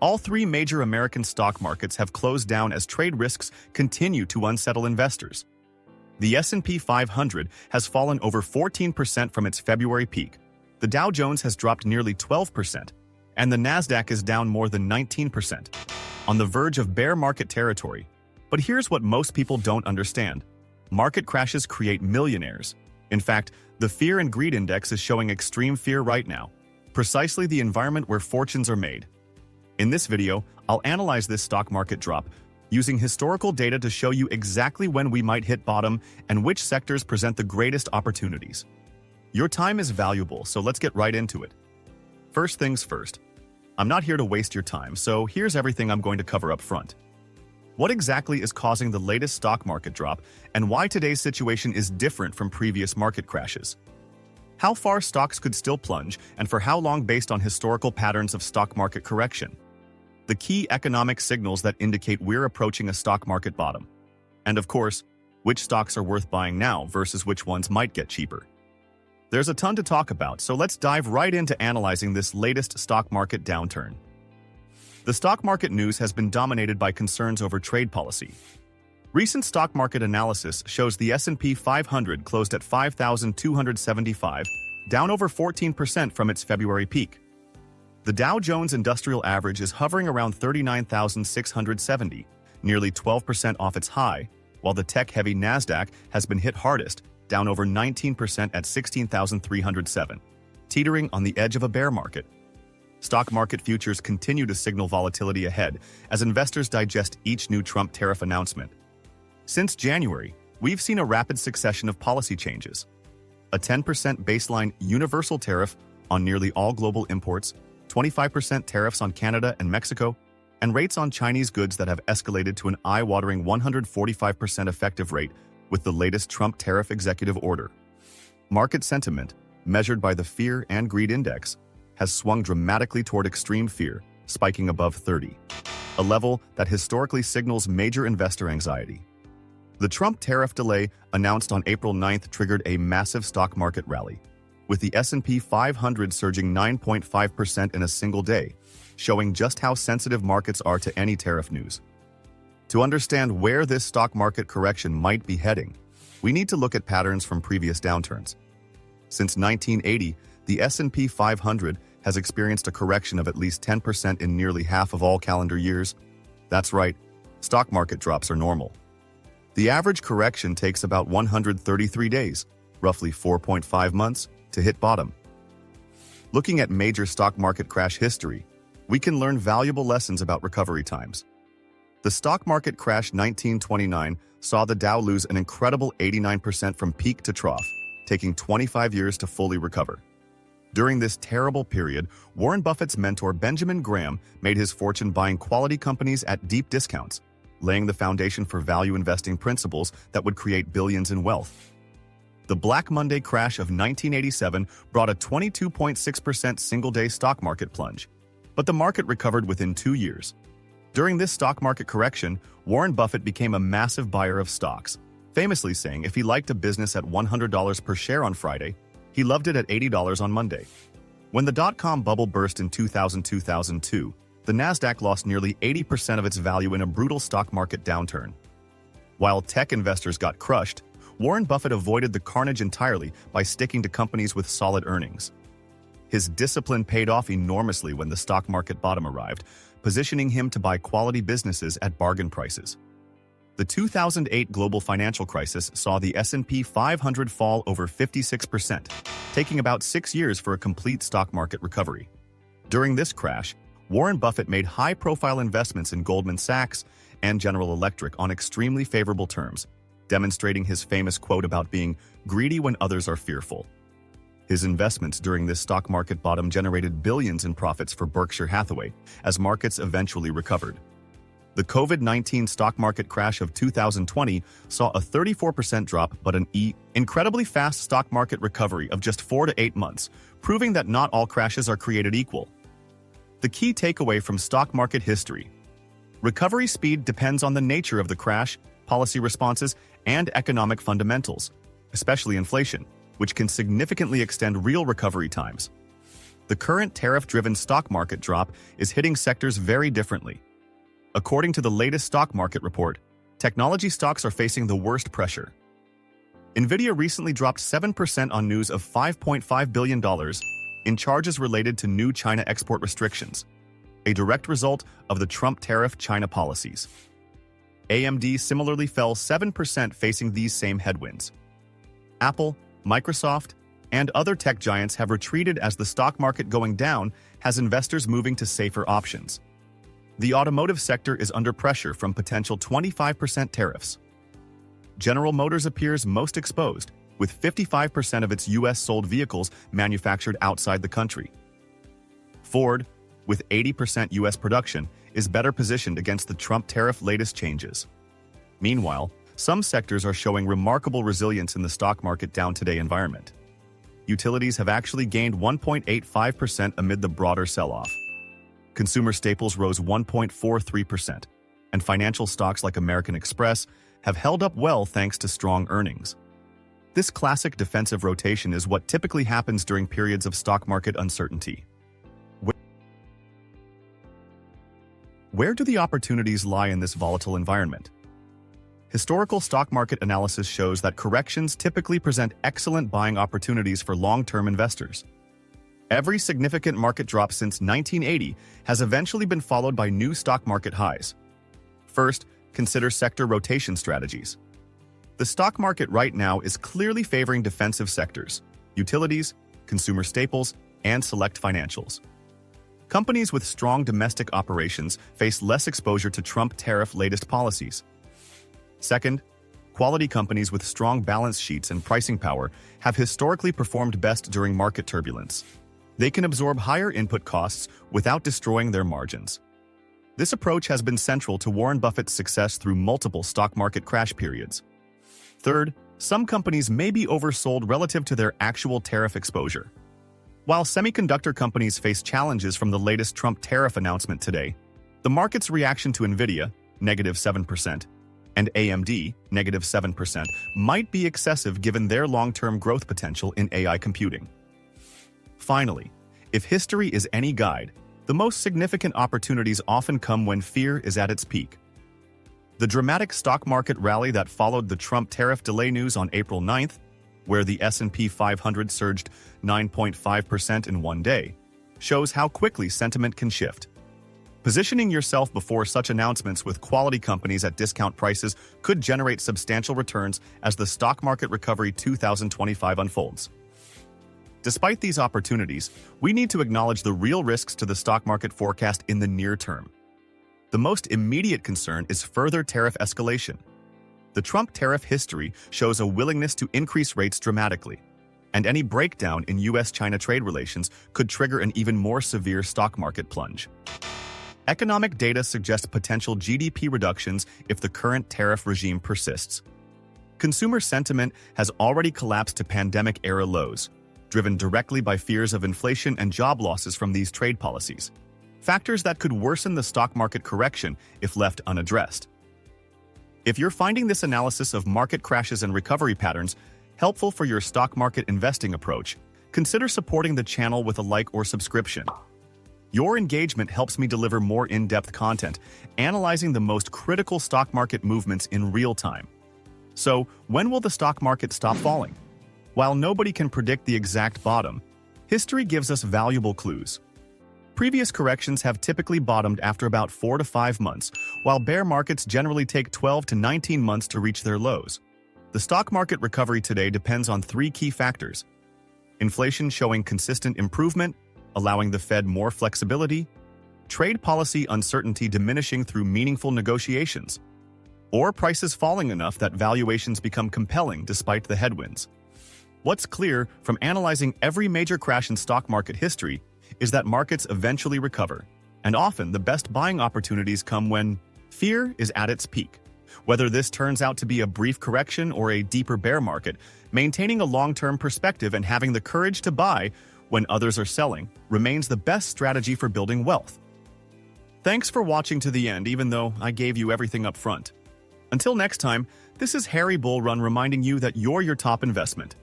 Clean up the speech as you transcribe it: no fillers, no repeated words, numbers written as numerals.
All three major American stock markets have closed down as trade risks continue to unsettle investors. The S&P 500 has fallen over 14% from its February peak. The Dow Jones has dropped nearly 12%, and the Nasdaq is down more than 19%, on the verge of bear market territory. But here's what most people don't understand. Market crashes create millionaires. In fact, the Fear and Greed Index is showing extreme fear right now, precisely the environment where fortunes are made. In this video, I'll analyze this stock market drop, using historical data to show you exactly when we might hit bottom and which sectors present the greatest opportunities. Your time is valuable, so let's get right into it. First things first. I'm not here to waste your time, so here's everything I'm going to cover up front. What exactly is causing the latest stock market drop, and why today's situation is different from previous market crashes? How far stocks could still plunge, and for how long based on historical patterns of stock market correction? The key economic signals that indicate we're approaching a stock market bottom. And of course, which stocks are worth buying now versus which ones might get cheaper. There's a ton to talk about, so let's dive right into analyzing this latest stock market downturn. The stock market news has been dominated by concerns over trade policy. Recent stock market analysis shows the S&P 500 closed at 5,275, down over 14% from its February peak. The Dow Jones Industrial Average is hovering around 39,670, nearly 12% off its high, while the tech-heavy Nasdaq has been hit hardest, down over 19% at 16,307, teetering on the edge of a bear market. Stock market futures continue to signal volatility ahead as investors digest each new Trump tariff announcement. Since January, we've seen a rapid succession of policy changes. A 10% baseline universal tariff on nearly all global imports, 25% tariffs on Canada and Mexico, and rates on Chinese goods that have escalated to an eye-watering 145% effective rate with the latest Trump tariff executive order. Market sentiment, measured by the Fear and Greed Index, has swung dramatically toward extreme fear, spiking above 30, a level that historically signals major investor anxiety. The Trump tariff delay announced on April 9th triggered a massive stock market rally, with the S&P 500 surging 9.5% in a single day, showing just how sensitive markets are to any tariff news. To understand where this stock market correction might be heading, we need to look at patterns from previous downturns. Since 1980, the S&P 500 has experienced a correction of at least 10% in nearly half of all calendar years. That's right, stock market drops are normal. The average correction takes about 133 days, roughly 4.5 months, to hit bottom. Looking at major stock market crash history, we can learn valuable lessons about recovery times. The stock market crash 1929 saw the Dow lose an incredible 89% from peak to trough, taking 25 years to fully recover. During this terrible period, Warren Buffett's mentor Benjamin Graham made his fortune buying quality companies at deep discounts, laying the foundation for value investing principles that would create billions in wealth. The Black Monday crash of 1987 brought a 22.6% single-day stock market plunge, but the market recovered within 2 years. During this stock market correction, Warren Buffett became a massive buyer of stocks, famously saying if he liked a business at $100 per share on Friday, he loved it at $80 on Monday. When the dot-com bubble burst in 2000-2002, the Nasdaq lost nearly 80% of its value in a brutal stock market downturn. While tech investors got crushed, Warren Buffett avoided the carnage entirely by sticking to companies with solid earnings. His discipline paid off enormously when the stock market bottom arrived, positioning him to buy quality businesses at bargain prices. The 2008 global financial crisis saw the S&P 500 fall over 56%, taking about 6 years for a complete stock market recovery. During this crash, Warren Buffett made high-profile investments in Goldman Sachs and General Electric on extremely favorable terms, demonstrating his famous quote about being greedy when others are fearful. His investments during this stock market bottom generated billions in profits for Berkshire Hathaway as markets eventually recovered. The COVID-19 stock market crash of 2020 saw a 34% drop but an incredibly fast stock market recovery of just 4 to 8 months, proving that not all crashes are created equal. The key takeaway from stock market history: recovery speed depends on the nature of the crash, policy responses, and economic fundamentals, especially inflation, which can significantly extend real recovery times. The current tariff-driven stock market drop is hitting sectors very differently. According to the latest stock market report, technology stocks are facing the worst pressure. Nvidia recently dropped 7% on news of $5.5 billion in charges related to new China export restrictions, a direct result of the Trump tariff China policies. AMD similarly fell 7% facing these same headwinds. Apple, Microsoft, and other tech giants have retreated as the stock market going down has investors moving to safer options. The automotive sector is under pressure from potential 25% tariffs. General Motors appears most exposed, with 55% of its U.S. sold vehicles manufactured outside the country. Ford, with 80% U.S. production, is better positioned against the Trump tariff latest changes. Meanwhile, some sectors are showing remarkable resilience in the stock market down-today environment. Utilities have actually gained 1.85% amid the broader sell-off. Consumer staples rose 1.43%, and financial stocks like American Express have held up well thanks to strong earnings. This classic defensive rotation is what typically happens during periods of stock market uncertainty. Where do the opportunities lie in this volatile environment? Historical stock market analysis shows that corrections typically present excellent buying opportunities for long-term investors. Every significant market drop since 1980 has eventually been followed by new stock market highs. First, consider sector rotation strategies. The stock market right now is clearly favoring defensive sectors, utilities, consumer staples, and select financials. Companies with strong domestic operations face less exposure to Trump tariff latest policies. Second, quality companies with strong balance sheets and pricing power have historically performed best during market turbulence. They can absorb higher input costs without destroying their margins. This approach has been central to Warren Buffett's success through multiple stock market crash periods. Third, some companies may be oversold relative to their actual tariff exposure. While semiconductor companies face challenges from the latest Trump tariff announcement today, the market's reaction to Nvidia, -7%, and AMD, -7%, might be excessive given their long-term growth potential in AI computing. Finally, if history is any guide, the most significant opportunities often come when fear is at its peak. The dramatic stock market rally that followed the Trump tariff delay news on April 9th, where the S&P 500 surged 9.5% in one day, shows how quickly sentiment can shift. Positioning yourself before such announcements with quality companies at discount prices could generate substantial returns as the stock market recovery 2025 unfolds. Despite these opportunities, we need to acknowledge the real risks to the stock market forecast in the near term. The most immediate concern is further tariff escalation. The Trump tariff history shows a willingness to increase rates dramatically, and any breakdown in U.S.-China trade relations could trigger an even more severe stock market plunge. Economic data suggest potential GDP reductions if the current tariff regime persists. Consumer sentiment has already collapsed to pandemic-era lows, driven directly by fears of inflation and job losses from these trade policies, factors that could worsen the stock market correction if left unaddressed. If you're finding this analysis of market crashes and recovery patterns helpful for your stock market investing approach, consider supporting the channel with a like or subscription. Your engagement helps me deliver more in-depth content, analyzing the most critical stock market movements in real time. So, when will the stock market stop falling? While nobody can predict the exact bottom, history gives us valuable clues. Previous corrections have typically bottomed after about 4 to 5 months, while bear markets generally take 12 to 19 months to reach their lows. The stock market recovery today depends on 3 key factors: inflation showing consistent improvement, allowing the Fed more flexibility, trade policy uncertainty diminishing through meaningful negotiations, or prices falling enough that valuations become compelling despite the headwinds. What's clear from analyzing every major crash in stock market history is that markets eventually recover, and often the best buying opportunities come when fear is at its peak. Whether this turns out to be a brief correction or a deeper bear market, maintaining a long-term perspective and having the courage to buy when others are selling remains the best strategy for building wealth. Thanks for watching to the end, even though I gave you everything up front. Until next time, this is Harry Bull Run reminding you that you're your top investment.